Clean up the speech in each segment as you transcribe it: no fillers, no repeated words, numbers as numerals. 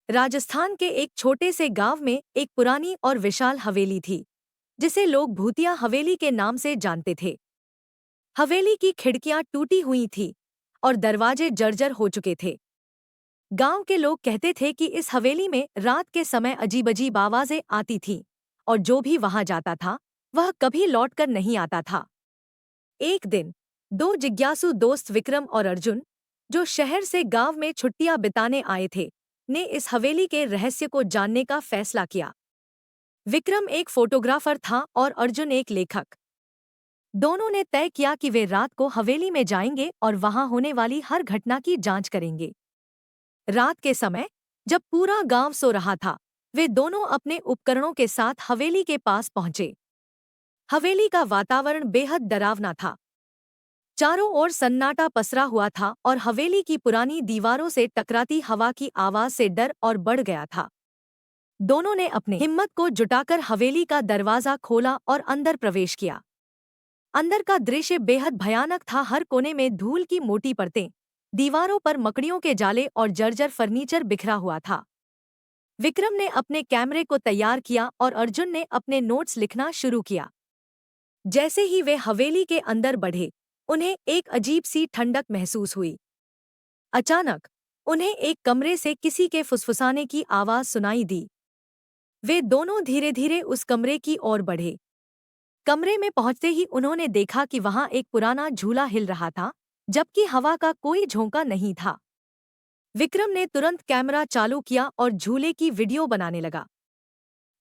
राजस्थान के एक छोटे से गांव में एक पुरानी और विशाल हवेली थी, जिसे लोग भूतिया हवेली के नाम से जानते थे। हवेली की खिड़कियां टूटी हुई थीं और दरवाजे जर्जर हो चुके थे। गांव के लोग कहते थे कि इस हवेली में रात के समय अजीब-अजीब आवाजें आती थीं और जो भी वहां जाता था, वह कभी लौटकर नहीं आता था। एक दिन दो जिज्ञासु दोस्त विक्रम और अर्जुन, जो शहर से गांव में छुट्टियां बिताने आए थे, ने इस हवेली के रहस्य को जानने का फैसला किया। विक्रम एक फोटोग्राफर था और अर्जुन एक लेखक। दोनों ने तय किया कि वे रात को हवेली में जाएंगे और वहां होने वाली हर घटना की जांच करेंगे। रात के समय, जब पूरा गांव सो रहा था, वे दोनों अपने उपकरणों के साथ हवेली के पास पहुंचे। हवेली का वातावरण बेहद डरावना था। चारों ओर सन्नाटा पसरा हुआ था और हवेली की पुरानी दीवारों से टकराती हवा की आवाज से डर और बढ़ गया था। दोनों ने अपनी हिम्मत को जुटाकर हवेली का दरवाजा खोला और अंदर प्रवेश किया। अंदर का दृश्य बेहद भयानक था। हर कोने में धूल की मोटी परतें, दीवारों पर मकड़ियों के जाले और जर्जर फर्नीचर बिखरा हुआ था। विक्रम ने अपने कैमरे को तैयार किया और अर्जुन ने अपने नोट्स लिखना शुरू किया। जैसे ही वे हवेली के अंदर बढ़े, उन्हें एक अजीब सी ठंडक महसूस हुई। अचानक उन्हें एक कमरे से किसी के फुसफुसाने की आवाज सुनाई दी। वे दोनों धीरे धीरे उस कमरे की ओर बढ़े। कमरे में पहुंचते ही उन्होंने देखा कि वहां एक पुराना झूला हिल रहा था, जबकि हवा का कोई झोंका नहीं था। विक्रम ने तुरंत कैमरा चालू किया और झूले की वीडियो बनाने लगा।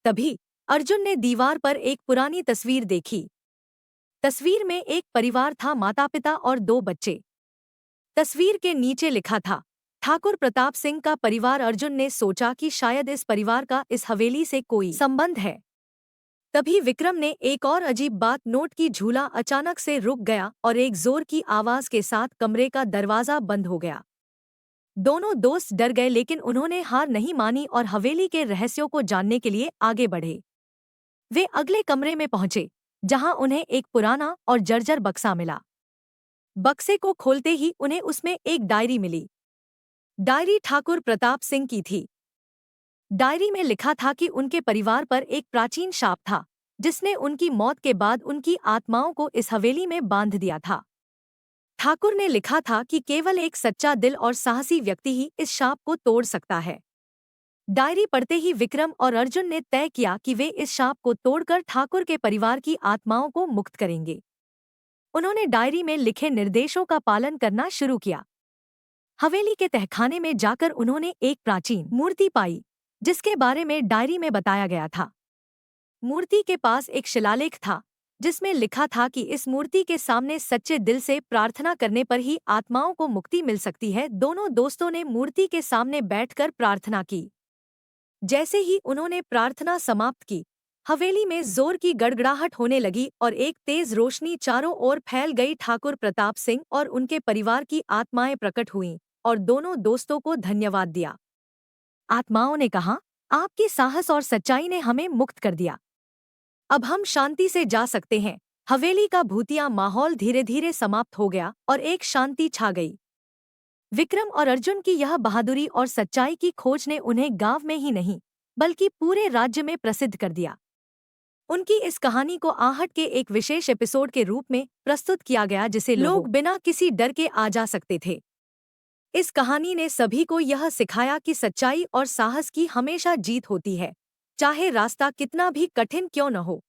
तभी अर्जुन ने दीवार पर एक पुरानी तस्वीर देखी। तस्वीर में एक परिवार था, माता-पिता और दो बच्चे। तस्वीर के नीचे लिखा था, ठाकुर प्रताप सिंह का परिवार। अर्जुन ने सोचा कि शायद इस परिवार का इस हवेली से कोई संबंध है। तभी विक्रम ने एक और अजीब बात नोट की। झूला अचानक से रुक गया और एक जोर की आवाज के साथ कमरे का दरवाजा बंद हो गया। दोनों दोस्त डर गए, लेकिन उन्होंने हार नहीं मानी और हवेली के रहस्यों को जानने के लिए आगे बढ़े। वे अगले कमरे में पहुंचे, जहां उन्हें एक पुराना और जर्जर बक्सा मिला। बक्से को खोलते ही उन्हें उसमें एक डायरी मिली। डायरी ठाकुर प्रताप सिंह की थी। डायरी में लिखा था कि उनके परिवार पर एक प्राचीन शाप था, जिसने उनकी मौत के बाद उनकी आत्माओं को इस हवेली में बांध दिया था। ठाकुर ने लिखा था कि केवल एक सच्चा दिल और साहसी व्यक्ति ही इस शाप को तोड़ सकता है। डायरी पढ़ते ही विक्रम और अर्जुन ने तय किया कि वे इस शाप को तोड़कर ठाकुर के परिवार की आत्माओं को मुक्त करेंगे। उन्होंने डायरी में लिखे निर्देशों का पालन करना शुरू किया। हवेली के तहखाने में जाकर उन्होंने एक प्राचीन मूर्ति पाई, जिसके बारे में डायरी में बताया गया था। मूर्ति के पास एक शिलालेख था, जिसमें लिखा था कि इस मूर्ति के सामने सच्चे दिल से प्रार्थना करने पर ही आत्माओं को मुक्ति मिल सकती है। दोनों दोस्तों ने मूर्ति के सामने बैठकर प्रार्थना की। जैसे ही उन्होंने प्रार्थना समाप्त की, हवेली में जोर की गड़गड़ाहट होने लगी और एक तेज रोशनी चारों ओर फैल गई। ठाकुर प्रताप सिंह और उनके परिवार की आत्माएं प्रकट हुईं और दोनों दोस्तों को धन्यवाद दिया। आत्माओं ने कहा, आपकी साहस और सच्चाई ने हमें मुक्त कर दिया। अब हम शांति से जा सकते हैं। हवेली का भूतिया माहौल धीरे धीरे समाप्त हो गया और एक शांति छा गई। विक्रम और अर्जुन की यह बहादुरी और सच्चाई की खोज ने उन्हें गांव में ही नहीं, बल्कि पूरे राज्य में प्रसिद्ध कर दिया। उनकी इस कहानी को आहट के एक विशेष एपिसोड के रूप में प्रस्तुत किया गया, जिसे लोग बिना किसी डर के आ जा सकते थे। इस कहानी ने सभी को यह सिखाया कि सच्चाई और साहस की हमेशा जीत होती है, चाहे रास्ता कितना भी कठिन क्यों न हो।